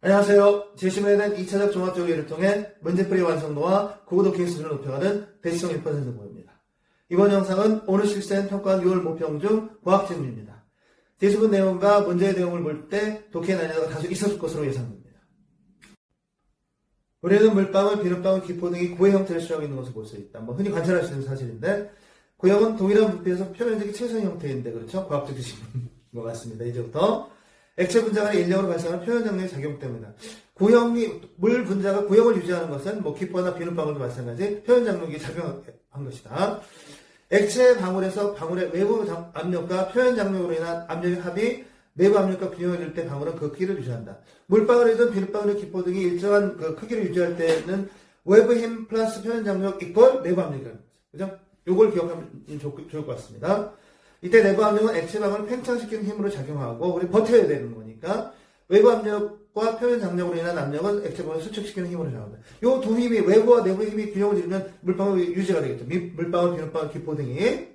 안녕하세요. 제시문에 대한 2차적 종합적 예를 통해 문제풀이 완성도와 고고도 케이스 수준을 높여가는 배치성 1% 공부입니다. 이번 영상은 오늘 실시한 평가한 6월 모평 중 과학 질문입니다. 제시문 내용과 문제의 내용을 볼 때 독해의 난이도가 다소 있었을 것으로 예상됩니다. 우리는 물방울, 비눗방울, 기포 등이 고의 형태를 취하고 있는 것을 볼 수 있다. 흔히 관찰할 수 있는 사실인데 고형은 동일한 부피에서 표면적인 최선 형태인데 그렇죠? 과학적 지식인 것 같습니다. 이제부터 액체 분자 간의 인력으로 발생하는 표현 장력의 작용 때문이다. 고형이 물 분자가 고형을 유지하는 것은 기포나 비눗방울도 마찬가지 표현 장력이 작용한 것이다. 액체 방울에서 방울의 외부 압력과 표현 장력으로 인한 압력의 합이 내부 압력과 균형을 이룰 때 방울은 그 크기를 유지한다. 물방울이든 비눗방울의 기포 등이 일정한 그 크기를 유지할 때는 외부 힘 플러스 표현 장력 이퀄 내부 압력이라는 거죠. 그죠? 요걸 기억하면 좋을 것 같습니다. 이때 내부 압력은 액체 방울을 팽창시키는 힘으로 작용하고 우리 버텨야 되는 거니까 외부 압력과 표현 장력으로 인한 압력은 액체 방울을 수축시키는 힘으로 작용한다. 요 두 힘이 외부와 내부의 힘이 균형을 이루면 물방울이 유지가 되겠죠. 물방울, 비눗방울, 기포 등이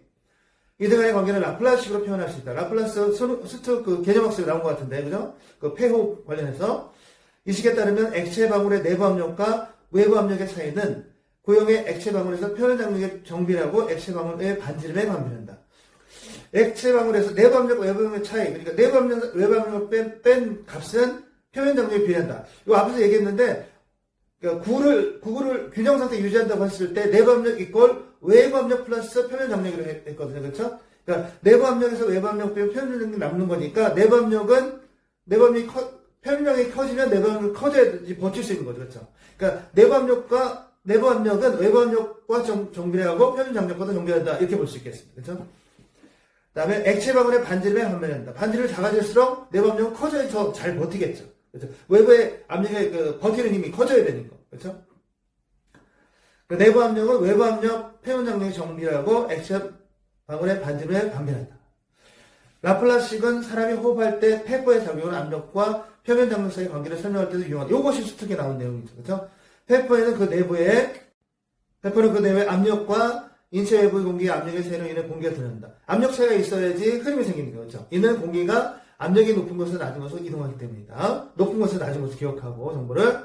이들 간의 관계를 라플라스식으로 표현할 수 있다. 라플라스 수특 개념학습에 나온 것 같은데 그죠? 폐호흡 관련해서 이 식에 따르면 액체 방울의 내부 압력과 외부 압력의 차이는 고형의 액체 방울에서 표현 장력의 정비라고 액체 방울의 반지름에 반비한다. 액체 방울에서 내부 압력과 외부 압력의 차이, 그러니까 내부 압력, 외부 압력을 뺀 값은 표현 장력에 비례한다. 이거 앞에서 얘기했는데, 그러니까 구구를 균형 상태 유지한다고 했을 때 내부 압력 이퀄 외부 압력 플러스 표현 장력으로 했거든요. 그렇죠? 그러니까 내부 압력에서 외부 압력 빼면 표현 장력이 남는 거니까 표현 장력이 커지면 내부 압력이 커져야지 버틸 수 있는 거죠. 그렇죠? 그러니까 내부 압력은 외부 압력과 정비례하고 표현 장력과도 정비한다. 이렇게 볼 수 있겠습니다. 그렇죠? 그 다음에 액체 방울의 반지름에 반비한다. 반지름이 작아질수록 내부 압력은 커져야 더 잘 버티겠죠. 그렇죠? 외부의 압력의 버티는 힘이 커져야 되니까. 그렇죠? 내부 압력은 외부 압력, 표현 장력의 정비라고 액체 방울의 반지름에 반비한다. 라플라스식은 사람이 호흡할 때 폐포에 작용하는 압력과 표면 장력 사이의 관계를 설명할 때도 이용한다. 이것이 수특에 나온 내용이죠. 그렇죠? 폐포는 그 내부에 압력과 인체 외부의 공기의 압력의 차이로 인해 공기가 들어간다. 압력 차이가 있어야지 흐름이 생기는 거죠. 이는 공기가 압력이 높은 곳에서 낮은 곳으로 이동하기 때문이다. 높은 곳에서 낮은 곳을 기억하고 정보를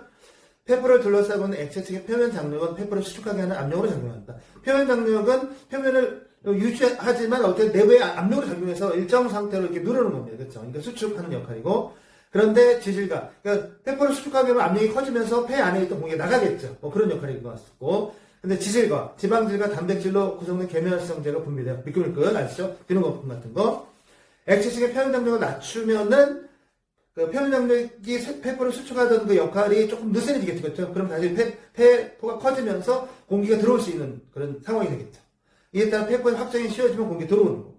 폐포를 둘러싸고 있는 액체 측의 표면 장력은 폐포를 수축하게 하는 압력으로 작용한다. 표면 장력은 표면을 유지하지만 어쨌든 내부의 압력으로 작용해서 일정 상태로 이렇게 누르는 겁니다. 그렇죠? 그러니까 수축하는 역할이고 그런데 지질감, 그러니까 폐포를 수축하게 하면 압력이 커지면서 폐 안에 있던 공기가 나가겠죠. 그런 역할인 것 같고 근데 지질과 지방질과 단백질로 구성된 계면활성제가 분비돼요. 미끌미끌 아시죠? 기능 거품 같은 거. 액체 측의 표현 장력을 낮추면은 표현 장력이 폐포를 수축하던 그 역할이 조금 느슨해지겠죠. 그렇죠? 그럼 다시 폐포가 커지면서 공기가 들어올 수 있는 그런 상황이 되겠죠. 이에 따라 폐포의 확정이 쉬워지면 공기가 들어오는 거고.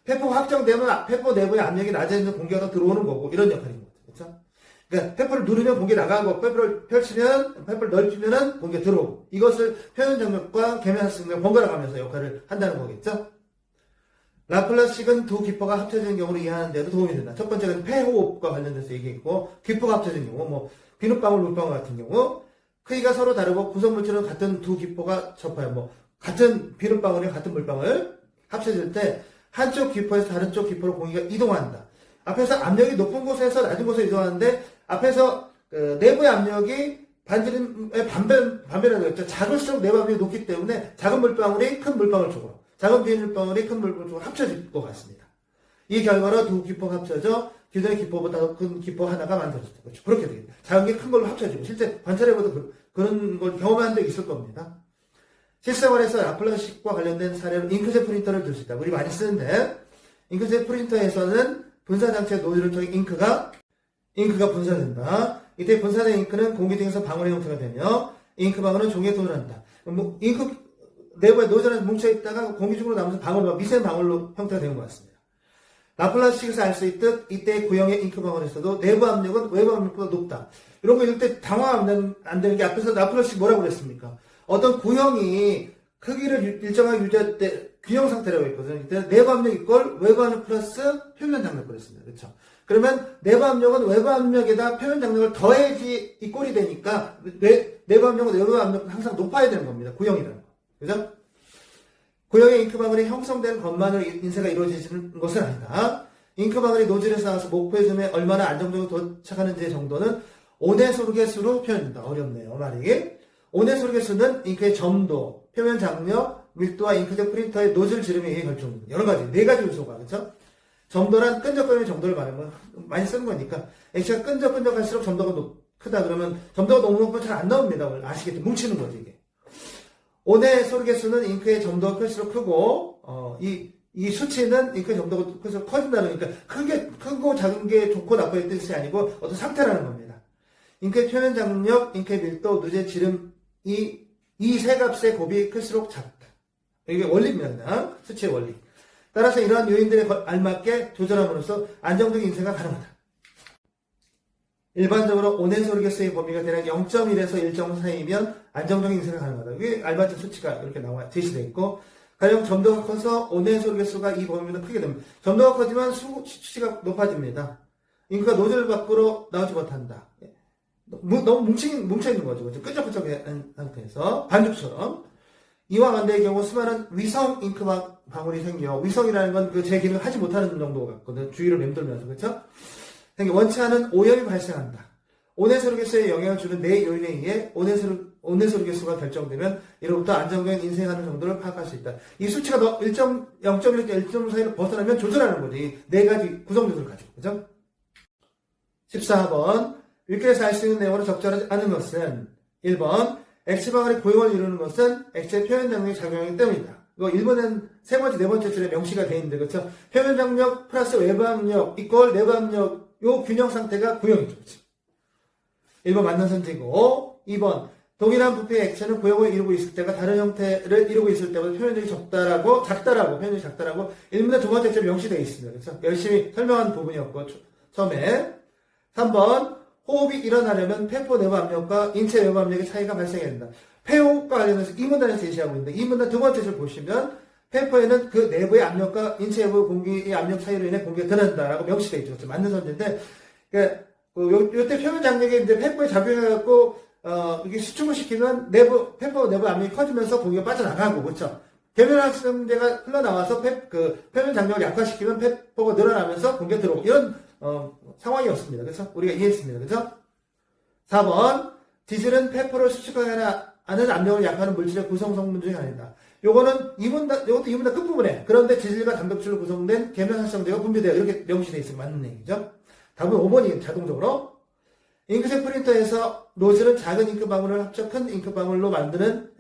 폐포가 확정되면 폐포 내부의 압력이 낮아지면 공기가 더 들어오는 거고 이런 역할인 거죠. 그렇죠? 그러니까 폐포를 누르면 공기 나가고 폐포를 펼치면 폐포를 넓히면은 공기가 들어오고 이것을 표현 장력과 계면활성제가 번갈아 가면서 역할을 한다는 거겠죠. 라플라스식은 두 기포가 합쳐지는 경우를 이해하는 데도 도움이 된다. 첫 번째는 폐호흡과 관련돼서 얘기했고 기포가 합쳐진 경우 비눗방울, 물방울 같은 경우 크기가 서로 다르고 구성물질은 같은 두 기포가 접해요. 같은 비눗방울이 같은 물방울 합쳐질 때 한쪽 기포에서 다른 쪽 기포로 공기가 이동한다. 앞에서 압력이 높은 곳에서 낮은 곳에 이동하는데 앞에서 내부의 압력이 반지름에 반배라고 했죠. 작을수록 내부 압력이 높기 때문에 작은 물방울이 큰 물방울 쪽으로 작은 비눗방울이 큰 물방울 쪽으로 합쳐질 것 같습니다. 이 결과로 두 기포가 합쳐져 기존의 기포보다 더 큰 기포 하나가 만들어졌다. 그렇죠. 그렇게 되겠다. 작은 게 큰 걸로 합쳐지고 실제 관찰해봐도 그런 걸 경험한 적 있을 겁니다. 실생활에서 라플라스식과 관련된 사례로 잉크젯 프린터를 들 수 있다. 우리 많이 쓰는데 잉크젯 프린터에서는 분사장치의 노즐을 통해 잉크가 분사된다. 이때 분사된 잉크는 공기 등에서 방울의 형태가 되며 잉크 방울은 종이에 도달한다. 잉크 내부에 노즐에 뭉쳐있다가 공기 중으로 나면서 방울과 미세 방울로 형태가 되는 것 같습니다. 라플라스식에서 알 수 있듯 이때 구형의 잉크 방울에서도 내부 압력은 외부 압력보다 높다. 이런 거 읽을 때 당황 안 되는 게 앞에서 라플라스식 뭐라고 그랬습니까? 어떤 구형이 크기를 일정하게 유지할 때 균형 상태라고 했거든요. 이때 내부 압력 이퀄 외부 압력 플러스 표면 장력 그랬습니다. 그렇죠? 그러면 내부 압력은 외부 압력에다 표면 장력을 더해야지 이꼴이 되니까 내부 압력은 외부 압력은 항상 높아야 되는 겁니다. 구형이라는 거. 그죠? 구형의 잉크방울이 형성된 것만으로 인쇄가 이루어지는 것은 아니다. 잉크방울이 노즐에서 나와서 목표점에 얼마나 안정적으로 도착하는지 정도는 온해소르게수로 표현된다. 어렵네요, 말이. 온해소르게수는 잉크의 점도, 표면 장력, 밀도와 잉크젯 프린터의 노즐 지름에 의해 결정됩니다. 여러 가지, 네 가지 요소가, 그렇죠? 점도란 끈적거리는 정도를 말하면 많이 쓰는 거니까 액체가 끈적끈적할수록 점도가 크다 그러면 점도가 너무 높으면 잘 안 나옵니다. 아시겠죠? 뭉치는 거죠, 이게. 온해소르게수는 잉크의 점도가 클수록 크고 이 수치는 잉크의 점도가 클수록 커진다는 그러니까 크고 작은 게 좋고 나쁘의 뜻이 아니고 어떤 상태라는 겁니다. 잉크의 표면 장력, 잉크의 밀도, 누제 지름 이 세 값의 곱이 클수록 작다. 이게 원리입니다. 그냥 수치의 원리. 따라서 이러한 요인들에 알맞게 조절함으로써 안정적인 인쇄가 가능하다. 일반적으로 온해소르게수의 범위가 대략 0.1에서 1점 사이면 안정적인 인쇄가 가능하다. 이게 알맞은 수치가 이렇게 제시되어 있고, 가령 점도가 커서 온해소르게수가 이 범위보다 크게 됩니다. 점도가 커지면 수치가 높아집니다. 잉크가 노즐 밖으로 나오지 못한다. 너무 뭉쳐있는 거죠. 끈적끈적한 상태에서 반죽처럼. 이와 반대의 경우 수많은 위성 잉크 방울이 생겨, 위성이라는 건 제 기능을 하지 못하는 정도 같거든. 주위를 맴돌면서, 그렇죠? 원치 않은 오염이 발생한다. 온해소르게수에 영향을 주는 네 요인에 의해 온해소르게수가 결정되면 이로부터 안정적인 인쇄하는 정도를 파악할 수 있다. 이 수치가 0.1에서 1점 사이로 벗어나면 조절하는 거지. 이 네 가지 구성 요소를 가지고, 그죠? 14번. 윗글에서 알 수 있는 내용으로 적절하지 않은 것은 1번. 액체 방울의 고용을 이루는 것은 액체 표면 장력이 작용하기 때문이다. 이거 1번은 세 번째, 네 번째 줄에 명시가 되어 있는데, 그렇죠? 표면 장력 플러스 외부 압력 이퀄 내부 압력, 요 균형 상태가 고용이죠. 그렇죠? 1번 맞는 선택이고, 2번. 동일한 부피의 액체는 고용을 이루고 있을 때가 다른 형태를 이루고 있을 때보다 표면적이 표면적이 작다라고 1문의 두 번째 줄에 명시되어 있습니다. 그렇죠? 열심히 설명한 부분이었고, 처음에. 3번. 호흡이 일어나려면 폐포 내부 압력과 인체 외부 압력의 차이가 발생해야 된다. 폐호흡과 관련해서 이 문단을 제시하고 있는데, 이 문단 두 번째 줄 보시면 폐포에는 그 내부의 압력과 인체 외부 공기의 압력 차이로 인해 공기가 드러난다라고 명시되어 있죠. 그렇죠? 맞는 선지인데, 요때 표면 장력이 이제 폐포에 작용해갖고 이게 수축을 시키면 폐포 내부 압력이 커지면서 공기가 빠져나가고, 그렇죠? 계면활성제가 흘러나와서 표면 장력을 약화시키면 폐포가 늘어나면서 공기가 들어오고, 이런 상황이었습니다. 그래서 우리가 이해했습니다. 그래서 4번. 지질은 폐포를 수축하게 하는 압력을 약화하는 물질의 구성 성분 중에 하나이다. 요것도 이 문단 끝부분에, 그런데 지질과 단백질로 구성된 계면활성제가 분비되어 이렇게 명시되어 있으면 맞는 얘기죠. 답은 5번이에요. 자동적으로. 잉크젯 프린터에서 노즐은 작은 잉크 방울을 합쳐 큰 잉크 방울로 만드는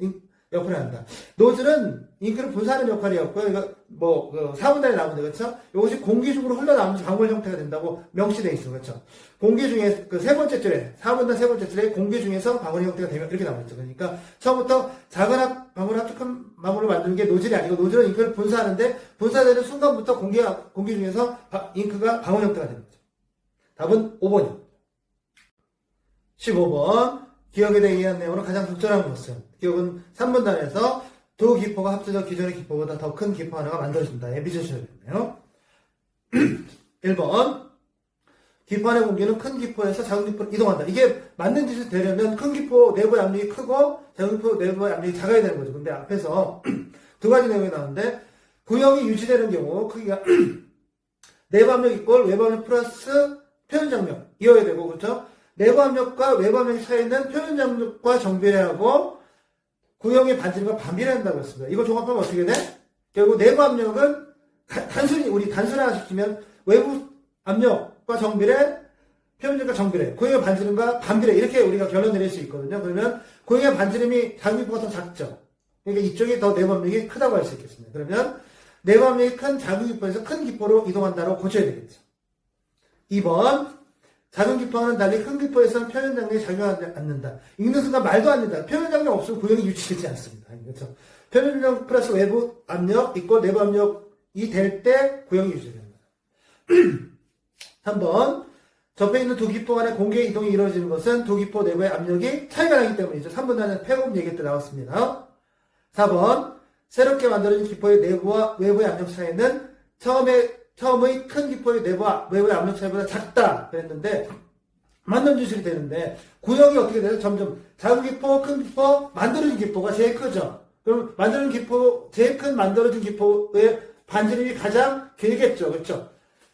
역할을 한다. 노즐은 잉크를 분사하는 역할이었고요. 이거 4분단에 나오는데, 그렇죠? 이것이 공기 중으로 흘러나오면서 방울 형태가 된다고 명시되어 있어요. 그렇죠? 공기 중에 세 번째 줄에 4분단 세 번째 줄에 공기 중에서 방울 형태가 되면 이렇게 나오겠죠. 그러니까 처음부터 작은 방울 합쳐 큰 방울을 만드는 게 노즐이 아니고, 노즐은 잉크를 분사하는데 분사되는 순간부터 공기 중에서 잉크가 방울 형태가 되는 거죠. 답은 5번입니다. 15번. 기억에 대해 이해한 내용으로 가장 적절한 것은, 기억은 3분단에서 두 기포가 합쳐져 기존의 기포보다 더 큰 기포 하나가 만들어진다. 빚으셔야겠네요. 1번. 기포 안의 공기는 큰 기포에서 작은 기포로 이동한다. 이게 맞는 짓이 되려면 큰 기포 내부의 압력이 크고 작은 기포 내부의 압력이 작아야 되는 거죠. 근데 앞에서 두 가지 내용이 나오는데, 구형이 유지되는 경우 크기가 내부 압력 이꼴 외부 압력 플러스 표면 장력 이어야 되고, 그렇죠? 내부 압력과 외부 압력의 차이는 표면 장력과 정비례하고 구형의 반지름과 반비례한다고 했습니다. 이거 종합하면 어떻게 돼? 결국 내부 압력은 단순화시키면 외부 압력과 정비례, 표면적과 정비례, 구형의 반지름과 반비례, 이렇게 우리가 결론 내릴 수 있거든요. 그러면 구형의 반지름이 작은 기포가 더 작죠. 그러니까 이쪽이 더 내부 압력이 크다고 할 수 있겠습니다. 그러면 내부 압력이 큰 작은 기포에서 큰 기포로 이동한다고 고쳐야 되겠죠. 2번. 작은 기포와는 달리 큰 기포에서는 표면 장력이 작용하지 않는다. 읽는 순간 말도 안 된다. 표면 장력 없으면 구형이 유지되지 않습니다. 그렇죠? 표면 장력 플러스 외부 압력 이꼴 내부 압력이 될 때 구형이 유지됩니다. 3번. 접해 있는 두 기포 간의 공기의 이동이 이루어지는 것은 두 기포 내부의 압력이 차이가 나기 때문이죠. 3분단은 폐호흡 얘기 때 나왔습니다. 4번. 새롭게 만들어진 기포의 내부와 외부의 압력 차이는 처음의 큰 기포의 내부와 외부의 압력 차이보다 작다 그랬는데, 맞는 주식이 되는데, 구형이 어떻게 돼요? 점점 작은 기포, 큰 기포, 만들어진 기포가 제일 크죠. 그럼 제일 큰 만들어진 기포의 반지름이 가장 길겠죠. 그렇죠?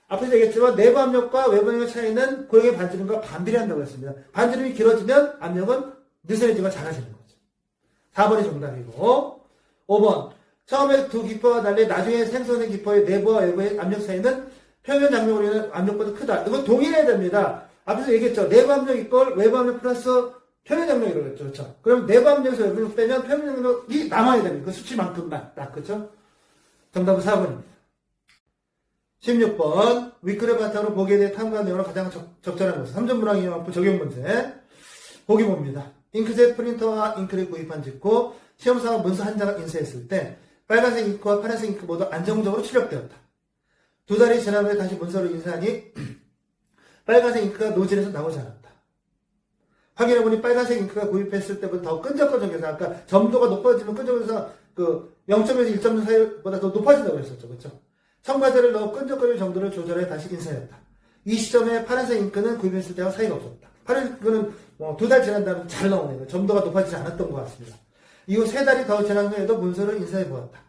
앞에서 얘기했지만 내부 압력과 외부 압력 차이는 고용의 반지름과 반비례한다고 했습니다. 반지름이 길어지면 압력은 느슨해지고 작아지는 거죠. 4번이 정답이고 5번 처음에 두 기포와 달리 나중에 생성된 기포의 내부와 외부의 압력 차이는 표면 장력으로 인한 압력보다 크다. 이건 동일해야 됩니다. 앞에서 얘기했죠. 내부 압력 이꼴 외부 압력 플러스 표면 장력이라고 했죠. 그렇죠? 그럼 내부 압력에서 외부 압력 빼면 표면 장력이 남아야 됩니다. 그 수치만큼만 딱. 그렇죠? 정답은 4번입니다. 16번 윗글을 바탕으로 보기에 대해 탐구한 내용으로 가장 적절한 것은 3점 문항 이용학부 적용 문제 보기 봅니다. 잉크젯 프린터와 잉크를 구입한 직후 시험사와 문서 한 장을 인쇄했을 때 빨간색 잉크와 파란색 잉크 모두 안정적으로 출력되었다. 두 달이 지난 후에 다시 문서를 인쇄하니 빨간색 잉크가 노즐에서 나오지 않았다. 확인해보니 빨간색 잉크가 구입했을 때보다 더 끈적끈적해서 아까 점도가 높아지면 끈적해서 그 0.에서 1점 사이보다 더 높아진다고 했었죠. 그렇죠? 첨가제를 넣어 끈적거릴 정도를 조절해 다시 인쇄했다. 이 시점에 파란색 잉크는 구입했을 때와 사이가 없었다. 파란색 잉크는 두 달 지난 다음에 잘 나오네요. 점도가 높아지지 않았던 것 같습니다. 이후 3달이 더 지난 후에도 문서를 인쇄해 보았다.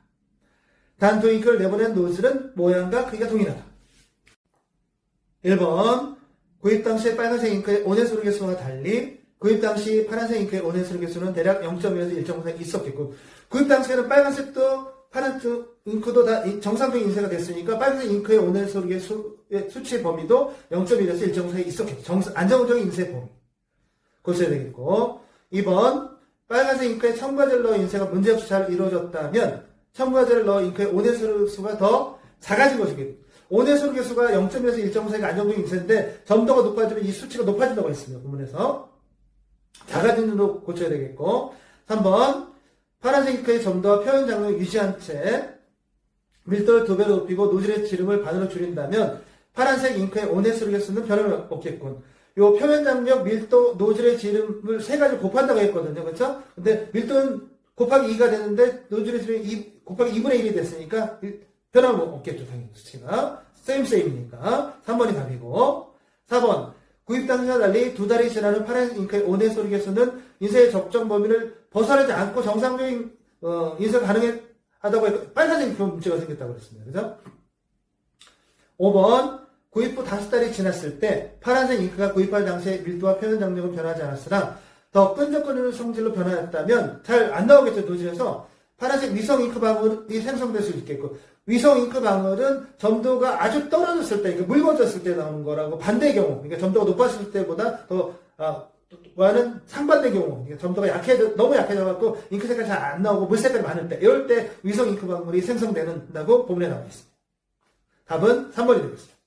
단토 잉크를 내보낸 노즐은 모양과 크기가 동일하다. 1번 구입 당시의 빨간색 잉크의 온해수로 개수와 달리 구입 당시 파란색 잉크의 온해수로 개수는 대략 0.1에서 1.5가 있었겠고 구입 당시에는 빨간색도 파란색 잉크도 다 정상적인 인쇄가 됐으니까 빨간색 잉크의 온해수로 개수의 수치 범위도 0.1에서 1.5 사이에 있었겠죠. 안정적인 인쇄 범위. 고쳐야 되겠고 2번 빨간색 잉크에 첨가제를 넣어 인쇄가 문제없이 잘 이루어졌다면 첨가제를 넣어 잉크의 온해수가 더 작아진 것이겠죠. 온해수로 개수가 0.1에서 1.5 사이가 안정적인 인쇄인데 점도가 높아지면 이 수치가 높아진다고 했습니다. 부문에서 작아지는 로 고쳐야 되겠고 3번 파란색 잉크의 점도와 표현 장력을 유지한 채 밀도를 2배로 높이고 노즐의 지름을 반으로 줄인다면 파란색 잉크의 온해수로 개수는 변함이 없겠군. 요 표면 장력, 밀도, 노즐의 지름을 3가지 곱한다고 했거든요. 그렇죠? 근데 밀도는 곱하기 2가 되는데 노즐의 지름이 곱하기 2분의 1이 됐으니까 변함은 없겠죠. 당연히 수치가. 세임이니까 3번이 답이고 4번 구입 당시와 달리 2달이 지난 후 파란 잉크의 온해수로 개수는 인쇄의 적정 범위를 벗어나지 않고 정상적인 인쇄가 가능하다고 했고 빨간색 문제가 생겼다고 그랬습니다. 그죠? 5번 구입 후 5달이 지났을 때 파란색 잉크가 구입할 당시의 밀도와 표현 장력은 변하지 않았으나 더 끈적거리는 성질로 변화했다면 잘 안 나오겠죠. 노즐에서 파란색 위성 잉크 방울이 생성될 수 있겠고 위성 잉크 방울은 점도가 아주 떨어졌을 때, 그러니까 묽어졌을 때 나오는 거라고 반대의 경우, 그러니까 점도가 높았을 때보다 와는 상반된 경우, 그러니까 점도가 너무 약해져갖고 잉크 색깔이 잘 안 나오고 물 색깔이 많을 때, 이럴 때 위성 잉크 방울이 생성된다고 본문에 나와 있습니다. 답은 3번이 되겠습니다.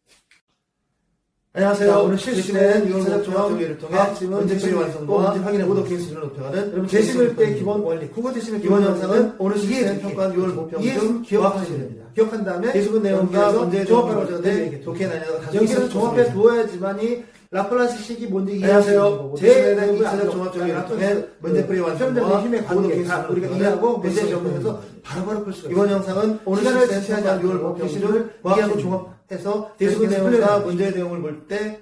안녕하세요. 자, 오늘 실시된 유형적 종합정리를 통해 문제 풀이 완성도와 문제 확인해 고도 보겠습니다. 기술을 높여가는 여러분 재심을 때 기본 원리, 국어 재심의 이번 기본 영상은 영상은 오늘 실시된 이해 평가 6월 모평 중 기억하시면 됩니다. 기억한 다음에 계속은 내용과 여기에서 문제의 종합하라고 종합을 제가 때 얘기했죠. 좋게 나뉘어 다시 여기서 종합해 두어야지만이 라플라스식이 뭔지 이해할 수 있는 거고 제 대한 2차적 종합정리를 통해 문제풀이 완성도와 표현적인 힘의 고도 관계 기술을 우리가 높여가는 이해하고 문제 문제 적용해서 바로바로 풀 수가 있어요. 이번 영상은 오늘 시간을 실시된 지체하지 평가 않고 6월 모평 중 기술을 이해하고 종합 종합해서 계속은 계속은 내용과 내용과 문제의 내용을 볼때